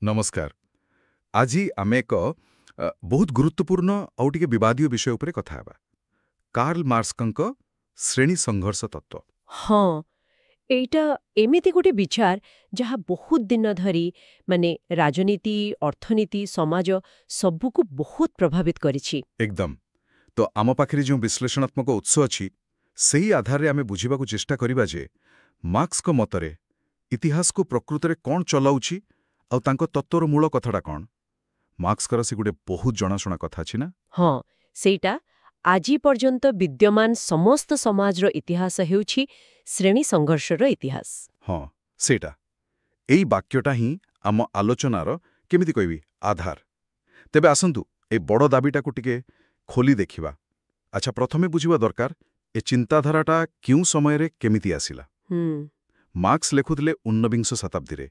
नमस्कार। आज आम एक बहुत गुरुत्वपूर्ण आउ टिके विवादीय विषय उपरे कथा हेबा। कार्ल मार्क्सଙ୍କ श्रेणी संघर्ष तत्व। हाँ, एटा एमिति गोटे विचार जहाँ बहुत दिन धरी माने राजनीति अर्थनीति समाज सबुको बहुत प्रभावित करिछि। एकदम। तो आम पाखरे जो विश्लेषणात्मक उत्स अछि सेही आधार रे आमे बुझिबाकू चेष्टा करिबा जे मार्क्सଙ୍କ मतरे इतिहास को प्रकृତରେ कोन चलाउछि आ तांको तत्वर मूल कथाटा कोन। मार्क्सकर से गुटे बहुत जनाशुना कथा अछि ना। हाँ, सेटा आजी पर्यंत विद्यमान समस्त समाजर इतिहास हेउछि श्रेणी संघर्षर इतिहास। हाँ, सेटा एई वाक्यटा ही आम आलोचनार केमिति कहबी आधार। तेबे आसंतु ए बड़ दाबीटाकू टिके खोली देखिबा। अच्छा, प्रथमे बुझिबा दरकार ए चिंताधाराटा क्यों समयरे केमिति आसिला। मार्क्स लेखुथिले 19 शताब्दी रे।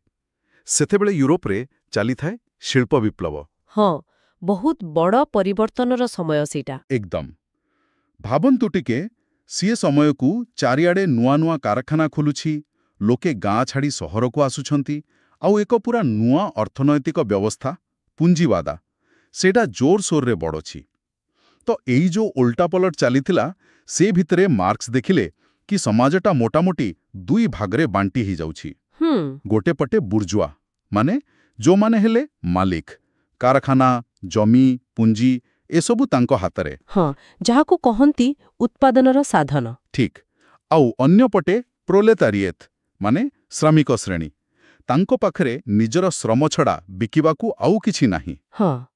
सेतेबेले यूरोप रे चाली थाए शिल्प विप्लव। हाँ, बहुत बड़ परिवर्तनर समय सेटा। एकदम। भाबंतु टिके सीए समयकू चारिआडे नुआ नुआ कारखाना खोलुछि, लोके गाँ छाड़ी सहरकू आसुछंती, आउ एक पूरा नुआ अर्थनैतिक व्यवस्था पुंजीवादा सेटा जोर सोर रे बड़छि। तो एई जो उल्टा पलट चलीथिला से भितरे मार्क्स देखिले कि समाजटा मोटामोटी दुई भागरे बांटी ही जाउछि। गोटे पटे बुर्जुआ माने जो माने हेले मालिक, कारखाना जमी पुंजी एसबु तांको हातरे। हाँ, जाहाको कहंती उत्पादनर साधन। ठीक। आउ अन्य पटे प्रोलेतारिएत माने श्रमिक श्रेणी, तांको पाखरे निजर श्रम छड़ा बिकिबाकू आउ किछि नाही। हाँ,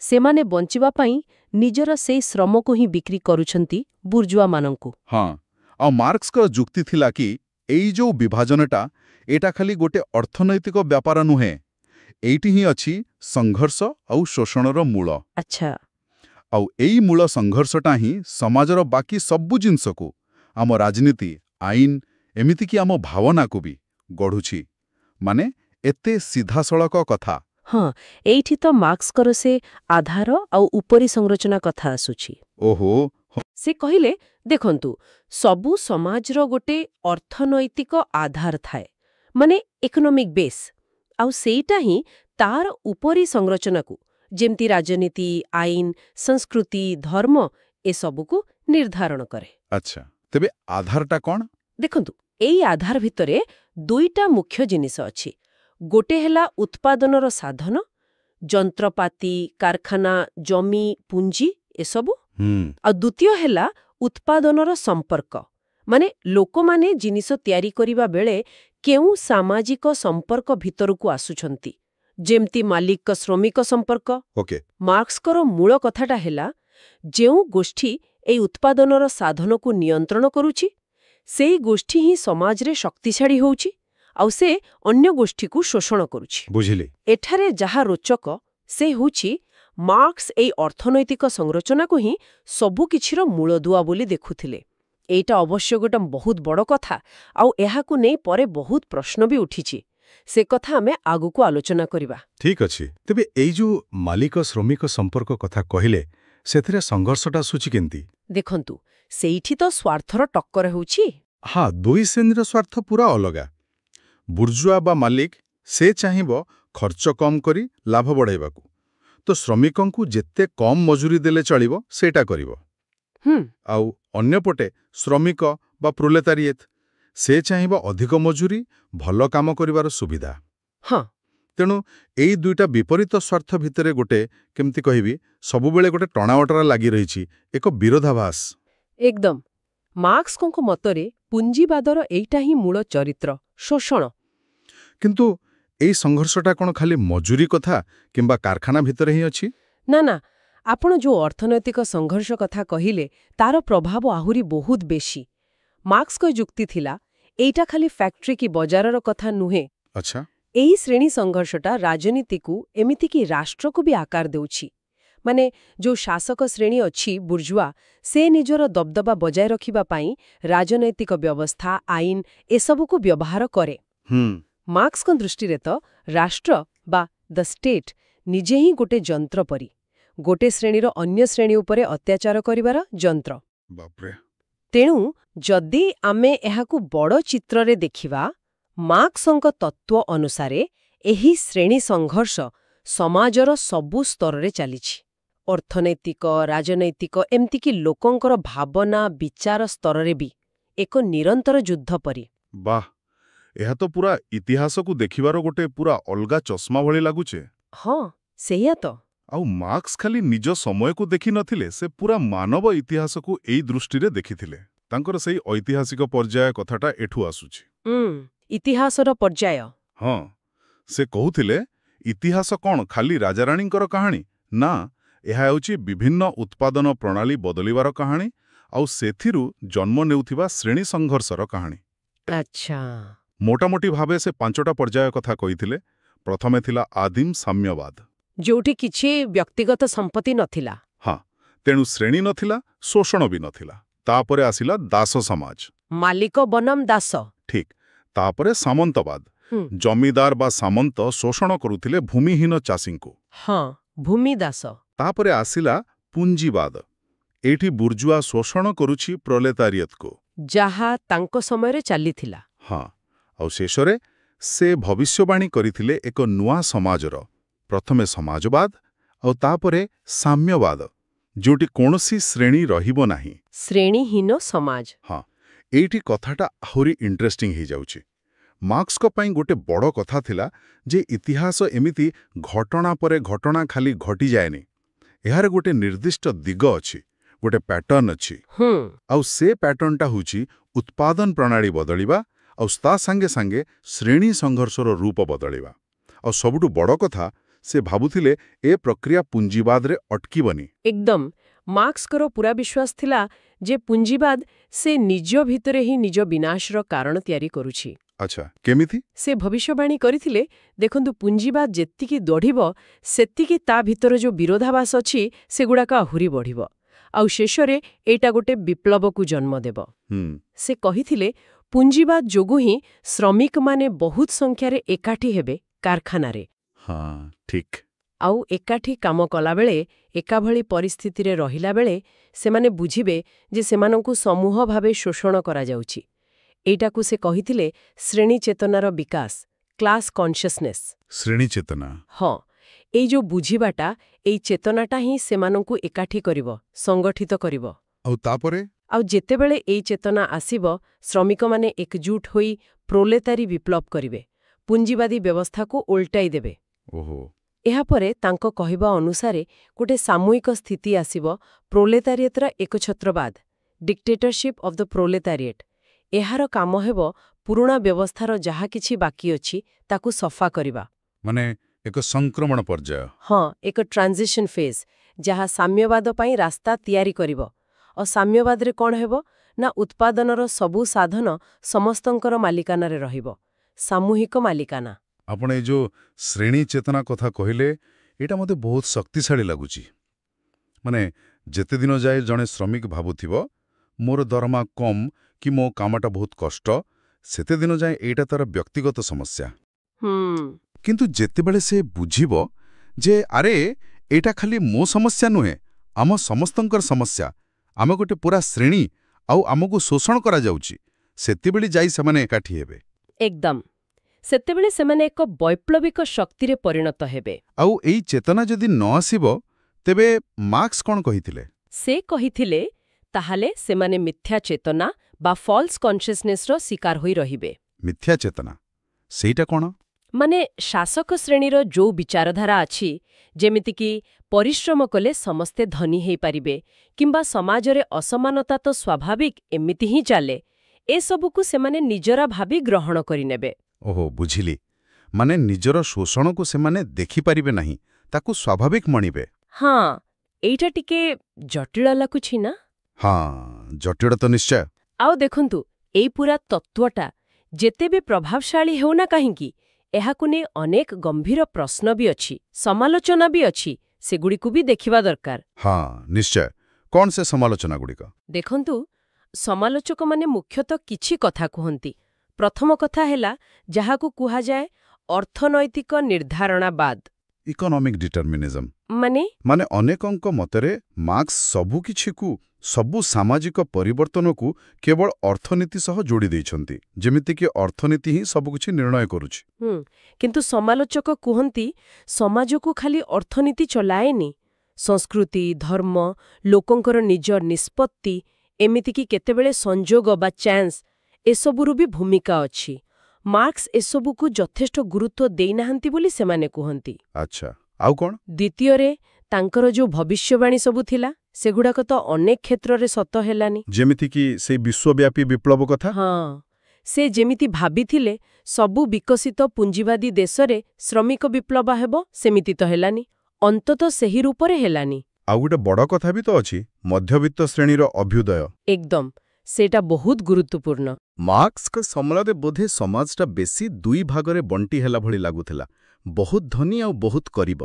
सेमाने बंचिबा पाई निजर से श्रम को ही बिक्री करुछंती बुर्जुआ मानंकू। हाँ, आ मार्क्स का जुक्ति थिला कि एई जो विभाजनटा एटा खाली गोटे अर्थनैतिक व्यापार नुहे, एइटी ही अछि संघर्ष आउ शोषणर मूल। अच्छा। आउ एई मूल संघर्षटा ही समाजर बाकी सबु जिनसकू आम राजनीति आईन एमिति कि आम भावना को भी गढ़ुछि। माने एते सीधा सड़क कथा। हाँ, एइठी तो मार्क्स कर से आधार आउ उपरी संरचना कथा आसुछि। ओहो। से कहिले देखंतु सबु समाजर गोटे अर्थनैतिक आधार थाए, माने इकोनॉमिक बेस, आउ सेटा ही तार उपरी संरचना को जेमती राजनीति आईन संस्कृति धर्म ए सबु को निर्धारण करे। अच्छा, तेबे आधारटा कोन? देखंतु एई आधार भितरे दुईटा मुख्य जिनिस अछि। गोटे हेला उत्पादनर साधन, जंत्रपाति कारखाना जमी पुंजी एसबु, आ द्वितीय हेला उत्पादनर संपर्क, माने लोक माने जिनिस तयारी करिबा बेले केउ सामाजिक संपर्क भितरकू आसुछंती, जेमती मालिक श्रमिक संपर्क। ओके। मार्क्सकर मूल कथाटा हेला जेउ गोष्ठी एई उत्पादनर साधन को नियंत्रण करुछि सेई गोष्ठी ही समाज रे शक्तिशाली होउछि आउ से अन्य गोष्ठी को शोषण करुछि। बुझिले। एठारे जहा रोचक से होउछि मार्क्स एई अर्थनैतिक संरचना को ही सबु किछिर मूलदुआ बोली देखुथिले। एटा अवश्य गोटे बहुत बड़ कथा आउ एहाकू नै परे बहुत प्रश्न भी उठिछि। से कथा आमे आगुको आलोचना करिबा। ठीक अछि। तेबे एई जो मालिक श्रमिक संपर्क कथा कहिले सेथिरे संघर्षटा सुचि केंती? देखंतु सेइठी तो स्वार्थर टक्कर होउछि। हाँ, दुई श्रेणीर स्वार्थ पूरा अलगा। बुर्जुआ बा मालिक से चाहिबो खर्च कम करी लाभ बढ़ाइबाकू, तो श्रमिकंकू जेते कम मजूरी देले चलिबो सेटा करिबो। आउ अन्य पटे श्रमिक बा प्रोलेतारिएत से चाहिबो अधिक मजूरी भल काम करिवार सुविधा। हाँ, तेणु एई दुईटा विपरीत स्वार्थ भितरे गोटे केमती कहिबी सबुबेले गोटे टणावटरा लागि रहिछि, एक विरोधाभास। एकदम। मार्क्सଙ୍କ मतरे पुंजीवादर एइटा ही मूल चरित्र शोषण। किंतु एई संघर्षटा कोन खाली मजूरी कथा किंबा कारखाना भितरे ही अछि? ना ना, आपण जो अर्थनैतिक संघर्ष कथा कहिले तार प्रभाव आहुरी बहुत बेशी। मार्क्स को जुक्ति थिला एइटा खाली फैक्ट्री की बजारर कथा नुहे। अच्छा। एही श्रेणी संघर्षटा राजनीति को एमिति की राष्ट्र को भी आकार देउछि। माने जो शासक श्रेणी अछि बुर्जुआ से निजर दबदबा बजाय रखिबा पाई राजनैतिक व्यवस्था आईन एसबु को व्यवहार करे। मार्क्स को दृष्टि रे तो राष्ट्र बा द स्टेट निजे ही गोटे जंत्र परी, गोटे श्रेणीर अन्य श्रेणी उपरे अत्याचार करिवार जंत्र। बापरे। तेणु जदि आमे एहाकू बड़ चित्र रे देखिबा मार्क्सଙ୍କ तत्व अनुसारे ଏହି ଶ୍ରେଣୀ ସଂଘର୍ଷ ସମାଜର ସବୁ ସ୍ତରରେ ଚାଲିଛି। ଅର୍ଥନୈତିକ, ରାଜନୈତିକ, ଏମିତିକି ଲୋକଙ୍କର ଭାବନା, ବିଚାର ସ୍ତରରେ ବି ଏକ ନିରନ୍ତର ଯୁଦ୍ଧ ପରି। ବାଃ, ଏହା ତ ପୁରା ଇତିହାସକୁ ଦେଖିବାର ଗୋଟେ ପୁରା ଅଲଗା ଚଷମା ଭଳି ଲାଗୁଛେ। ହଁ, ସେଇଆ ତ। ଆଉ ମାର୍କ୍ସ ଖାଲି ନିଜ ସମୟକୁ ଦେଖିନଥିଲେ, ସେ ପୁରା ମାନବ ଇତିହାସକୁ ଏଇ ଦୃଷ୍ଟିରେ ଦେଖିଥିଲେ। ତାଙ୍କର ସେଇ ଐତିହାସିକ ପର୍ଯ୍ୟାୟ କଥାଟା ଏଠୁ ଆସୁଛି। ଇତିହାସର ପର୍ଯ୍ୟାୟ। ହଁ, ସେ କହୁଥିଲେ ଇତିହାସ କ'ଣ ଖାଲି ରାଜାରାଣୀଙ୍କର କାହାଣୀ? ନା, ଏହା ହେଉଛି ବିଭିନ୍ନ ଉତ୍ପାଦନ ପ୍ରଣାଳୀ ବଦଳିବାର କାହାଣୀ ଆଉ ସେଥିରୁ ଜନ୍ମ ନେଉଥିବା ଶ୍ରେଣୀ ସଂଘର୍ଷର କାହାଣୀ। ଆଚ୍ଛା। ମୋଟାମୋଟି ଭାବେ ସେ 5ଟା ପର୍ଯ୍ୟାୟ କଥା କହିଥିଲେ। ପ୍ରଥମେ ଥିଲା ଆଦିମ ସାମ୍ୟବାଦ, ଯୋଉଠି କିଛି ବ୍ୟକ୍ତିଗତ ସମ୍ପତ୍ତି ନଥିଲା। ହଁ, ତେଣୁ ଶ୍ରେଣୀ ନଥିଲା, ଶୋଷଣ ବି ନଥିଲା। ତାପରେ ଆସିଲା ଦାସ ସମାଜ। ମାଲିକ ବନାମ ଦାସ। ଠିକ୍। ତାପରେ ସାମନ୍ତବାଦ, ଜମିଦାର ବା ସାମନ୍ତ ଶୋଷଣ କରୁଥିଲେ ଭୂମିହୀନ ଚାଷୀଙ୍କୁ। ହଁ, ଭୂମି ଦାସ। ତାପରେ ଆସିଲା ପୁଞ୍ଜିବାଦ। ଏଇଠି ବୁର୍ଜୁଆ ଶୋଷଣ କରୁଛି ପ୍ରୋଲେତାରିଏତକୁ। ଯାହା ତାଙ୍କ ସମୟରେ ଚାଲିଥିଲା। ହଁ, ଆଉ ଶେଷରେ ସେ ଭବିଷ୍ୟବାଣୀ କରିଥିଲେ ଏକ ନୂଆ ସମାଜର। ପ୍ରଥମେ ସମାଜବାଦ ଆଉ ତାପରେ ସାମ୍ୟବାଦ, ଯୋଉଠି କୌଣସି ଶ୍ରେଣୀ ରହିବ ନାହିଁ। ଶ୍ରେଣୀହୀନ ସମାଜ। ହଁ, ଏଇଠି କଥାଟା ଆହୁରି ଇଣ୍ଟରେଷ୍ଟିଂ ହେଇଯାଉଛି। ମାର୍କ୍ସଙ୍କ ପାଇଁ ଗୋଟେ ବଡ଼ କଥା ଥିଲା ଯେ ଇତିହାସ ଏମିତି ଘଟଣା ପରେ ଘଟଣା ଖାଲି ଘଟିଯାଏନି। ଏହାର ଗୋଟେ ନିର୍ଦ୍ଦିଷ୍ଟ ଦିଗ ଅଛି, ଗୋଟେ ପ୍ୟାଟର୍ନ ଅଛି। ଆଉ ସେ ପ୍ୟାଟର୍ନଟା ହେଉଛି ଉତ୍ପାଦନ ପ୍ରଣାଳୀ ବଦଳିବା ଆଉ ତା ସାଙ୍ଗେ ସାଙ୍ଗେ ଶ୍ରେଣୀ ସଂଘର୍ଷର ରୂପ ବଦଳିବା। ଆଉ ସବୁଠୁ ବଡ଼ କଥା, ସେ ଭାବୁଥିଲେ ଏ ପ୍ରକ୍ରିୟା ପୁଞ୍ଜିବାଦରେ ଅଟକିବନି। ଏକଦମ। ମାର୍କ୍ସଙ୍କର ପୁରା ବିଶ୍ୱାସ ଥିଲା ଯେ ପୁଞ୍ଜିବାଦ ସେ ନିଜ ଭିତରେ ହିଁ ନିଜ ବିନାଶର କାରଣ ତିଆରି କରୁଛି। ଆଚ୍ଛା, କେମିତି? ସେ ଭବିଷ୍ୟବାଣୀ କରିଥିଲେ, ଦେଖନ୍ତୁ, ପୁଞ୍ଜିବାଦ ଯେତିକି ଦଢ଼ିବ ସେତିକି ତା ଭିତରେ ଯୋଉ ବିରୋଧାଭାସ ଅଛି ସେଗୁଡ଼ାକ ଆହୁରି ବଢ଼ିବ। ଆଉ ଶେଷରେ ଏଇଟା ଗୋଟେ ବିପ୍ଳବକୁ ଜନ୍ମ ଦେବ। ସେ କହିଥିଲେ ପୁଞ୍ଜିବାଦ ଯୋଗୁଁ ହିଁ ଶ୍ରମିକମାନେ ବହୁତ ସଂଖ୍ୟାରେ ଏକାଠି ହେବେ କାରଖାନାରେ। ହଁ, ଠିକ୍। ଆଉ ଏକାଠି କାମ କଲାବେଳେ, ଏକାଭଳି ପରିସ୍ଥିତିରେ ରହିଲାବେଳେ ସେମାନେ ବୁଝିବେ ଯେ ସେମାନଙ୍କୁ ସମୂହ ଭାବେ ଶୋଷଣ କରାଯାଉଛି। ଏଇଟାକୁ ସେ କହିଥିଲେ ଶ୍ରେଣୀ ଚେତନାର ବିକାଶ, କ୍ଲାସ୍ କନସିୟସନେସ୍। ଶ୍ରେଣୀ ଚେତନା। ହଁ, ଏଇ ଯୋଉ ବୁଝିବାଟା, ଏଇ ଚେତନାଟା ହିଁ ସେମାନଙ୍କୁ ଏକାଠି କରିବ, ସଂଗଠିତ କରିବ। ଆଉ ତାପରେ? ଆଉ ଯେତେବେଳେ ଏଇ ଚେତନା ଆସିବ, ଶ୍ରମିକମାନେ ଏକଜୁଟ ହୋଇ ପ୍ରୋଲେତାରୀ ବିପ୍ଳବ କରିବେ, ପୁଞ୍ଜିବାଦୀ ବ୍ୟବସ୍ଥାକୁ ଓଲଟାଇ ଦେବେ। ଓହୋ। ଏହାପରେ ତାଙ୍କ କହିବା ଅନୁସାରେ ଗୋଟେ ସାମୂହିକ ସ୍ଥିତି ଆସିବ, ପ୍ରୋଲେତାରିଏତର ଏକଛତ୍ରବାଦ, ଡିକ୍ଟେଟରସିପ୍ ଅଫ୍ ଦ ପ୍ରୋଲେତାରିଏଟ୍। ଏହାର କାମ ହେବ ପୁରୁଣା ବ୍ୟବସ୍ଥାର ଯାହା କିଛି ବାକି ଅଛି ତାକୁ ସଫା କରିବା। ମାନେ ଏକ ସଂକ୍ରମଣ ପର୍ଯ୍ୟାୟ। ହଁ, ଏକ ଟ୍ରାନଜିସନ୍ ଫେଜ୍, ଯାହା ସାମ୍ୟବାଦ ପାଇଁ ରାସ୍ତା ତିଆରି କରିବ। ଆଉ ସାମ୍ୟବାଦରେ କ'ଣ ହେବ ନା ଉତ୍ପାଦନର ସବୁ ସାଧନ ସମସ୍ତଙ୍କର ମାଲିକାନାରେ ରହିବ, ସାମୂହିକ ମାଲିକାନା। ଆପଣ ଏଇ ଯୋଉ ଶ୍ରେଣୀ ଚେତନା କଥା କହିଲେ, ଏଇଟା ମୋତେ ବହୁତ ଶକ୍ତିଶାଳୀ ଲାଗୁଛି। ମାନେ ଯେତେ ଦିନ ଯାଏ ଜଣେ ଶ୍ରମିକ ଭାବୁଥିବ ମୋର ଦରମା କମ୍ କି ମୋ କାମଟା ବହୁତ କଷ୍ଟ, ସେତେ ଦିନ ଯାଏ ଏଇଟା ତାର ବ୍ୟକ୍ତିଗତ ସମସ୍ୟା। କିନ୍ତୁ ଯେତେବେଳେ ସେ ବୁଝିବ ଯେ ଆରେ ଏଇଟା ଖାଲି ମୋ ସମସ୍ୟା ନୁହେଁ, ଆମ ସମସ୍ତଙ୍କର ସମସ୍ୟା, ଆମେ ଗୋଟେ ପୁରା ଶ୍ରେଣୀ ଆଉ ଆମକୁ ଶୋଷଣ କରାଯାଉଛି, ସେତେବେଳେ ଯାଇ ସେମାନେ ଏକାଠି ହେବେ। ଏକଦମ। ସେତେବେଳେ ସେମାନେ ଏକ ବୈପ୍ଳବିକ ଶକ୍ତିରେ ପରିଣତ ହେବେ। ଆଉ ଏଇ ଚେତନା ଯଦି ନ ଆସିବ, ତେବେ ମାର୍କ୍ସ କ'ଣ କହିଥିଲେ? ସେ କହିଥିଲେ ତାହେଲେ ସେମାନେ ମିଥ୍ୟା ଚେତନା ବା ଫଲ୍ସ କନସିୟସନେସ୍ର ଶିକାର ହୋଇ ରହିବେ। ମିଥ୍ୟା ଚେତନା ସେଇଟା କ'ଣ? ମାନେ ଶାସକ ଶ୍ରେଣୀର ଯୋଉ ବିଚାରଧାରା ଅଛି, ଯେମିତିକି ପରିଶ୍ରମ କଲେ ସମସ୍ତେ ଧନୀ ହେଇପାରିବେ କିମ୍ବା ସମାଜରେ ଅସମାନତା ତ ସ୍ୱାଭାବିକ, ଏମିତି ହିଁ ଚାଲେ, ଏସବୁକୁ ସେମାନେ ନିଜରା ଭାବି ଗ୍ରହଣ କରିନେବେ। ଓହୋ, ବୁଝିଲି। ମାନେ ନିଜର ଶୋଷଣକୁ ସେମାନେ ଦେଖିପାରିବେ ନାହିଁ, ତାକୁ ସ୍ୱାଭାବିକ ମଣିବେ। ହଁ, ଏଇଟା ଟିକେ ଜଟିଳ ଲାଗୁଛି ନା? ହଁ, ଜଟିଳ ତ ନିଶ୍ଚୟ। ଆଉ ଦେଖନ୍ତୁ, ଏଇ ପୁରା ତତ୍ତ୍ୱଟା ଯେତେ ବି ପ୍ରଭାବଶାଳୀ ହେଉନା କାହିଁକି, ଏହାକୁ ନେଇ ଅନେକ ଗମ୍ଭୀର ପ୍ରଶ୍ନ ବି ଅଛି, ସମାଲୋଚନା ବି ଅଛି, ସେଗୁଡ଼ିକୁ ବି ଦେଖିବା ଦରକାର। ହଁ, ନିଶ୍ଚୟ। କ'ଣ ସେ ସମାଲୋଚନାଗୁଡ଼ିକ? ଦେଖନ୍ତୁ, ସମାଲୋଚକମାନେ ମୁଖ୍ୟତଃ କିଛି କଥା କୁହନ୍ତି। ପ୍ରଥମ କଥା ହେଲା ଯାହାକୁ କୁହାଯାଏ ଅର୍ଥନୈତିକ ନିର୍ଦ୍ଧାରଣାବାଦ। ଇକୋନୋମିକ୍ ଡିଟରମିନିଜମ୍। ମାନେ ଅନେକଙ୍କ ମତରେ ମାର୍କ୍ସ ସବୁକିଛିକୁ, ସବୁ ସାମାଜିକ ପରିବର୍ତ୍ତନକୁ କେବଳ ଅର୍ଥନୀତି ସହ ଯୋଡ଼ି ଦେଇଛନ୍ତି, ଯେମିତିକି ଅର୍ଥନୀତି ହିଁ ସବୁକିଛି ନିର୍ଣ୍ଣୟ କରୁଛି। କିନ୍ତୁ ସମାଲୋଚକ କୁହନ୍ତି ସମାଜକୁ ଖାଲି ଅର୍ଥନୀତି ଚଲାଏନି, ସଂସ୍କୃତି, ଧର୍ମ, ଲୋକଙ୍କର ନିଜ ନିଷ୍ପତ୍ତି, ଏମିତିକି କେତେବେଳେ ସଂଯୋଗ ବା ଚାନ୍ସ, ଏସବୁରୁ ବି ଭୂମିକା ଅଛି। ମାର୍କ୍ସ ଏସବୁକୁ ଯଥେଷ୍ଟ ଗୁରୁତ୍ୱ ଦେଇନାହାନ୍ତି ବୋଲି ସେମାନେ କୁହନ୍ତି। ଆଚ୍ଛା, ଆଉ କ'ଣ? ଦ୍ୱିତୀୟରେ, ତାଙ୍କର ଯୋଉ ଭବିଷ୍ୟବାଣୀ ସବୁ ଥିଲା, ସେଗୁଡାକ ତ ଅନେକ କ୍ଷେତ୍ରରେ ସତ ହେଲାନି। ଯେମିତିକି ସେଇ ବିଶ୍ୱବ୍ୟାପୀ ବିପ୍ଳବ କଥା। ହଁ, ସେ ଯେମିତି ଭାବିଥିଲେ ସବୁ ବିକଶିତ ପୁଞ୍ଜିବାଦୀ ଦେଶରେ ଶ୍ରମିକ ବିପ୍ଳବ ହେବ, ସେମିତି ତ ହେଲାନି, ଅନ୍ତତଃ ସେହି ରୂପରେ ହେଲାନି। ଆଉ ଗୋଟେ ବଡ଼ କଥା ବି ତ ଅଛି, ମଧ୍ୟବିତ୍ତ ଶ୍ରେଣୀର ଅଭ୍ୟୁଦୟ। ଏକଦମ, ସେଇଟା ବହୁତ ଗୁରୁତ୍ୱପୂର୍ଣ୍ଣ। ମାର୍କ୍ସଙ୍କ ସମୟରେ ବୋଧେ ସମାଜଟା ବେଶୀ ଦୁଇ ଭାଗରେ ବଣ୍ଟି ହେଲା ଭଳି ଲାଗୁଥିଲା, ବହୁତ ଧନୀ ଆଉ ବହୁତ ଗରିବ।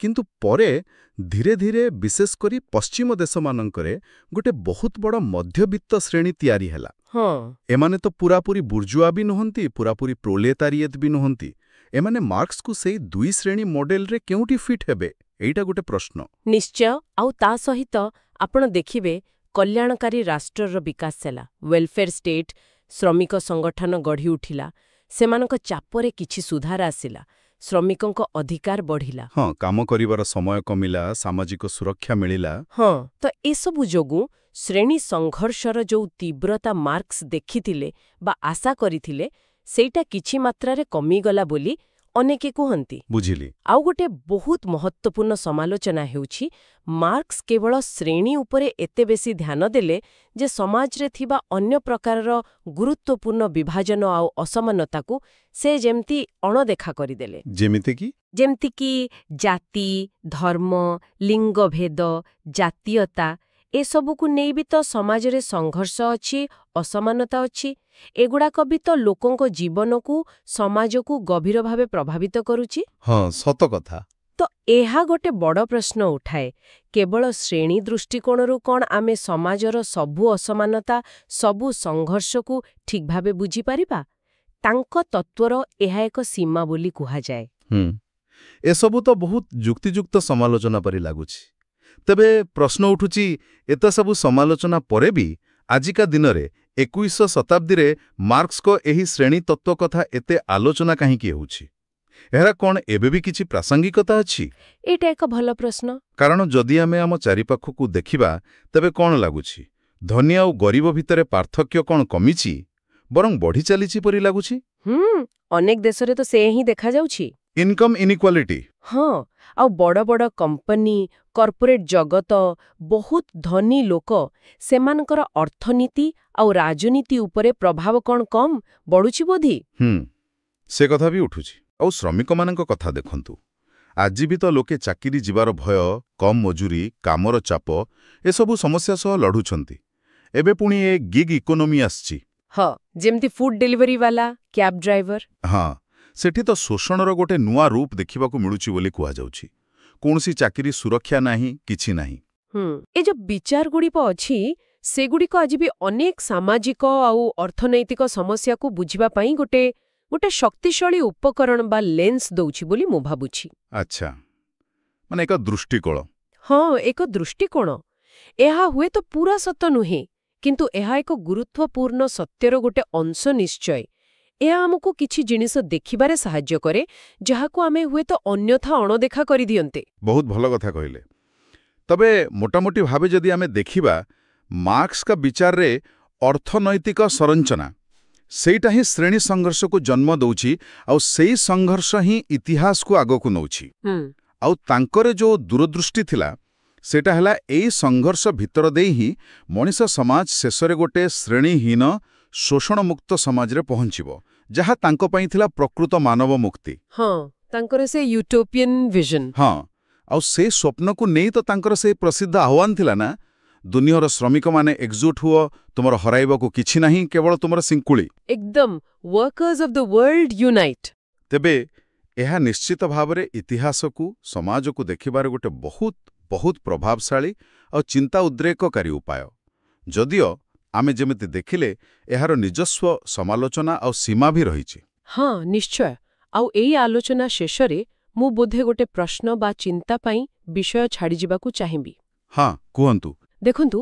କିନ୍ତୁ ପରେ ଧୀରେ ଧୀରେ, ବିଶେଷ କରି ପଶ୍ଚିମ ଦେଶମାନଙ୍କରେ, ଗୋଟେ ବହୁତ ବଡ଼ ମଧ୍ୟବିତ୍ତ ଶ୍ରେଣୀ ତିଆରି ହେଲା। ହଁ, ଏମାନେ ତ ପୁରାପୁରି ବୁର୍ଜୁଆ ବି ନୁହନ୍ତି, ପୁରାପୁରି ପ୍ରୋଲେତାରିଏତ୍ ବି ନୁହନ୍ତି। ଏମାନେ ମାର୍କ୍ସକୁ ସେଇ ଦୁଇ ଶ୍ରେଣୀ ମଡେଲରେ କେଉଁଠି ଫିଟ୍ ହେବେ, ଏଇଟା ଗୋଟେ ପ୍ରଶ୍ନ। ନିଶ୍ଚୟ। ଆଉ ତା ସହିତ ଆପଣ ଦେଖିବେ କଲ୍ୟାଣକାରୀ ରାଷ୍ଟ୍ରର ବିକାଶ ହେଲା, ୱେଲଫେୟାର ଷ୍ଟେଟ୍, ଶ୍ରମିକ ସଂଗଠନ ଗଢ଼ି ଉଠିଲା, ସେମାନଙ୍କ ଚାପରେ କିଛି ସୁଧାର ଆସିଲା, ଶ୍ରମିକଙ୍କ ଅଧିକାର ବଢ଼ିଲା। ହଁ, କାମ କରିବାର ସମୟ କମିଲା, ସାମାଜିକ ସୁରକ୍ଷା ମିଳିଲା। ହଁ, ତ ଏସବୁ ଯୋଗୁଁ ଶ୍ରେଣୀ ସଂଘର୍ଷର ଯୋଉ ତୀବ୍ରତା ମାର୍କ୍ସ ଦେଖିଥିଲେ ବା ଆଶା କରିଥିଲେ, ସେଇଟା କିଛି ମାତ୍ରାରେ କମିଗଲା ବୋଲି ଅନେକେ କୁହନ୍ତି। ବୁଝିଲି। ଆଉ ଗୋଟେ ବହୁତ ମହତ୍ତ୍ୱପୂର୍ଣ୍ଣ ସମାଲୋଚନା ହେଉଛି, ମାର୍କ୍ସ କେବଳ ଶ୍ରେଣୀ ଉପରେ ଏତେ ବେଶୀ ଧ୍ୟାନ ଦେଲେ ଯେ ସମାଜରେ ଥିବା ଅନ୍ୟ ପ୍ରକାରର ଗୁରୁତ୍ୱପୂର୍ଣ୍ଣ ବିଭାଜନ ଆଉ ଅସମାନତାକୁ ସେ ଯେମିତି ଅଣଦେଖା କରିଦେଲେ। ଯେମିତିକି ଜାତି, ଧର୍ମ, ଲିଙ୍ଗଭେଦ, ଜାତୀୟତା, ଏସବୁକୁ ନେଇ ବି ତ ସମାଜରେ ସଂଘର୍ଷ ଅଛି, ଅସମାନତା ଅଛି। ଏଗୁଡ଼ାକ ବି ତ ଲୋକଙ୍କ ଜୀବନକୁ, ସମାଜକୁ ଗଭୀର ଭାବେ ପ୍ରଭାବିତ କରୁଛି। ହଁ, ସତ କଥା। ତ ଏହା ଗୋଟେ ବଡ଼ ପ୍ରଶ୍ନ ଉଠାଏ, କେବଳ ଶ୍ରେଣୀ ଦୃଷ୍ଟିକୋଣରୁ କ'ଣ ଆମେ ସମାଜର ସବୁ ଅସମାନତା, ସବୁ ସଂଘର୍ଷକୁ ଠିକ୍ ଭାବେ ବୁଝିପାରିବା? ତାଙ୍କ ତତ୍ତ୍ୱର ଏହା ଏକ ସୀମା ବୋଲି କୁହାଯାଏ। ଏସବୁ ତ ବହୁତ ଯୁକ୍ତିଯୁକ୍ତ ସମାଲୋଚନା ପରି ଲାଗୁଛି। ତେବେ ପ୍ରଶ୍ନ ଉଠୁଛି, ଏତେ ସବୁ ସମାଲୋଚନା ପରେ ବି ଆଜିକା ଦିନରେ 21ଶ ଶତାବ୍ଦୀରେ ମାର୍କ୍ସଙ୍କ ଏହି ଶ୍ରେଣୀ ତତ୍ତ୍ୱ କଥା ଏତେ ଆଲୋଚନା କାହିଁକି ହେଉଛି? ଏହାର କ'ଣ ଏବେ ବି କିଛି ପ୍ରାସଙ୍ଗିକତା ଅଛି? ଏଇଟା ଏକ ଭଲ ପ୍ରଶ୍ନ। କାରଣ ଯଦି ଆମେ ଆମ ଚାରିପାଖକୁ ଦେଖିବା, ତେବେ କ'ଣ ଲାଗୁଛି, ଧନୀ ଆଉ ଗରିବ ଭିତରେ ପାର୍ଥକ୍ୟ କ'ଣ କମିଛି, ବରଂ ବଢ଼ି ଚାଲିଛି ପରି ଲାଗୁଛି? ଅନେକ ଦେଶରେ ତ ସେ ହିଁ ଦେଖାଯାଉଛି। ଇନକମ୍ ଇନିକ୍ୱାଲିଟି। ହଁ, ଆଉ ବଡ଼ ବଡ଼ କମ୍ପାନୀ, କର୍ପୋରେଟ୍ ଜଗତ, ବହୁତ ଧନୀ ଲୋକ, ସେମାନଙ୍କର ଅର୍ଥନୀତି ଆଉ ରାଜନୀତି ଉପରେ ପ୍ରଭାବ କ'ଣ କମ୍ ବଢ଼ୁଛି ବୋଧି? ସେ କଥା ବି ଉଠୁଛି। ଆଉ ଶ୍ରମିକମାନଙ୍କ କଥା ଦେଖନ୍ତୁ, ଆଜି ବି ତ ଲୋକେ ଚାକିରି ଯିବାର ଭୟ, କମ୍ ମଜୁରୀ, କାମର ଚାପ, ଏସବୁ ସମସ୍ୟା ସହ ଲଢ଼ୁଛନ୍ତି। ଏବେ ପୁଣି ଏ ଗିଗ୍ ଇକୋନୋମି ଆସିଛି। ହଁ, ଯେମିତି ଫୁଡ୍ ଡେଲିଭରିବାଲା, କ୍ୟାବ୍ ଡ୍ରାଇଭର। ହଁ, ସେଠି ତ ଶୋଷଣର ଗୋଟେ ନୂଆ ରୂପ ଦେଖିବାକୁ ମିଳୁଛି ବୋଲି କୁହାଯାଉଛି। କୌଣସି ଚାକିରି ସୁରକ୍ଷା ନାହିଁ, କିଛି ନାହିଁ। ଏ ଯୋଉ ବିଚାରଗୁଡ଼ିକ ଅଛି, ସେଗୁଡ଼ିକ ଆଜି ବି ଅନେକ ସାମାଜିକ ଆଉ ଅର୍ଥନୈତିକ ସମସ୍ୟାକୁ ବୁଝିବା ପାଇଁ ଗୋଟେ ଶକ୍ତିଶାଳୀ ଉପକରଣ ବା ଲେନ୍ସ ଦଉଛି ବୋଲି ମୁଁ ଭାବୁଛି। ଆଚ୍ଛା, ମାନେ ଏକ ଦୃଷ୍ଟିକୋଣ। ହଁ, ଏକ ଦୃଷ୍ଟିକୋଣ। ଏହା ହୁଏତ ପୁରା ସତ ନୁହେଁ, କିନ୍ତୁ ଏହା ଏକ ଗୁରୁତ୍ୱପୂର୍ଣ୍ଣ ସତ୍ୟର ଗୋଟେ ଅଂଶ ନିଶ୍ଚୟ। ଏହା ଆମକୁ କିଛି ଜିନିଷ ଦେଖିବାରେ ସାହାଯ୍ୟ କରେ, ଯାହାକୁ ଆମେ ହୁଏତ ଅନ୍ୟଥା ଅଣଦେଖା କରିଦିଅନ୍ତେ। ବହୁତ ଭଲ କଥା କହିଲେ। ତବେ ମୋଟାମୋଟି ଭାବେ ଯଦି ଆମେ ଦେଖିବା, ମାର୍କ୍ସଙ୍କ ବିଚାରରେ ଅର୍ଥନୈତିକ ସଂରଚନା, ସେଇଟା ହିଁ ଶ୍ରେଣୀ ସଂଘର୍ଷକୁ ଜନ୍ମ ଦେଉଛି, ଆଉ ସେଇ ସଂଘର୍ଷ ହିଁ ଇତିହାସକୁ ଆଗକୁ ନେଉଛି। ଆଉ ତାଙ୍କର ଯୋଉ ଦୂରଦୃଷ୍ଟି ଥିଲା, ସେଇଟା ହେଲା ଏଇ ସଂଘର୍ଷ ଭିତର ଦେଇ ହିଁ ମଣିଷ ସମାଜ ଶେଷରେ ଗୋଟେ ଶ୍ରେଣୀହୀନ, ଶୋଷଣମୁକ୍ତ ସମାଜରେ ପହଞ୍ଚିବ, ଯାହା ତାଙ୍କ ପାଇଁ ଥିଲା ପ୍ରକୃତ ମାନବ ମୁକ୍ତି। ହଁ, ତାଙ୍କର ସେ ୟୁଟୋପିଆନ୍ ଭିଜନ। ହଁ, ଆଉ ସେ ସ୍ୱପ୍ନକୁ ନେଇ ତ ତାଙ୍କର ସେ ପ୍ରସିଦ୍ଧ ଆହ୍ୱାନ ଥିଲା ନା, ଦୁନିଆର ଶ୍ରମିକମାନେ ଏକଜୁଟ ହୁଅ, ତୁମର ହରାଇବାକୁ କିଛି ନାହିଁ, କେବଳ ତୁମର ଶିଙ୍କୁଳି। ଏକଦମ, workers of the world unite. ତେବେ ଏହା ନିଶ୍ଚିତ ଭାବରେ ଇତିହାସକୁ, ସମାଜକୁ ଦେଖିବାର ଗୋଟେ ବହୁତ ବହୁତ ପ୍ରଭାବଶାଳୀ ଆଉ ଚିନ୍ତା ଉଦ୍ରେକକାରୀ ଉପାୟ। ଯଦିଓ ଆମେ ଯେମିତି ଦେଖିଲେ, ଏହାର ନିଜସ୍ୱ ସମାଲୋଚନା ଆଉ ସୀମା ବି ରହିଛି। ହଁ, ନିଶ୍ଚୟ। ଆଉ ଏଇ ଆଲୋଚନା ଶେଷରେ ମୁଁ ବୋଧେ ଗୋଟେ ପ୍ରଶ୍ନ ବା ଚିନ୍ତା ପାଇଁ ବିଷୟ ଛାଡ଼ିଯିବାକୁ ଚାହିଁବି। ହଁ, କୁହନ୍ତୁ। ଦେଖନ୍ତୁ,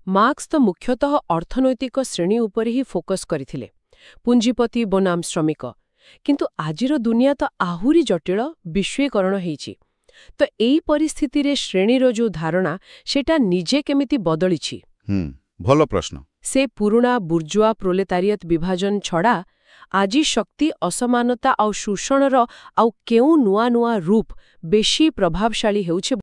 ମାର୍କ୍ସ ତ ମୁଖ୍ୟତଃ ଅର୍ଥନୈତିକ ଶ୍ରେଣୀ ଉପରେ ହିଁ ଫୋକସ୍ କରିଥିଲେ, ପୁଞ୍ଜିପତି ବନାମ ଶ୍ରମିକ। କିନ୍ତୁ ଆଜିର ଦୁନିଆ ତ ଆହୁରି ଜଟିଳ, ବିଶ୍ୱୀକରଣ ହେଇଛି। ତ ଏଇ ପରିସ୍ଥିତିରେ ଶ୍ରେଣୀର ଯୋଉ ଧାରଣା, ସେଟା ନିଜେ କେମିତି ବଦଳିଛି? ଭଲ ପ୍ରଶ୍ନ। ସେ ପୁରୁଣା ବୁର୍ଜୁଆ ପ୍ରୋଲେତାରିଏଟ୍ ବିଭାଜନ ଛଡ଼ା ଆଜି ଶକ୍ତି, ଅସମାନତା ଆଉ ଶୋଷଣର ଆଉ କେଉଁ ନୂଆ ନୂଆ ରୂପ ବେଶୀ ପ୍ରଭାବଶାଳୀ ହେଉଛି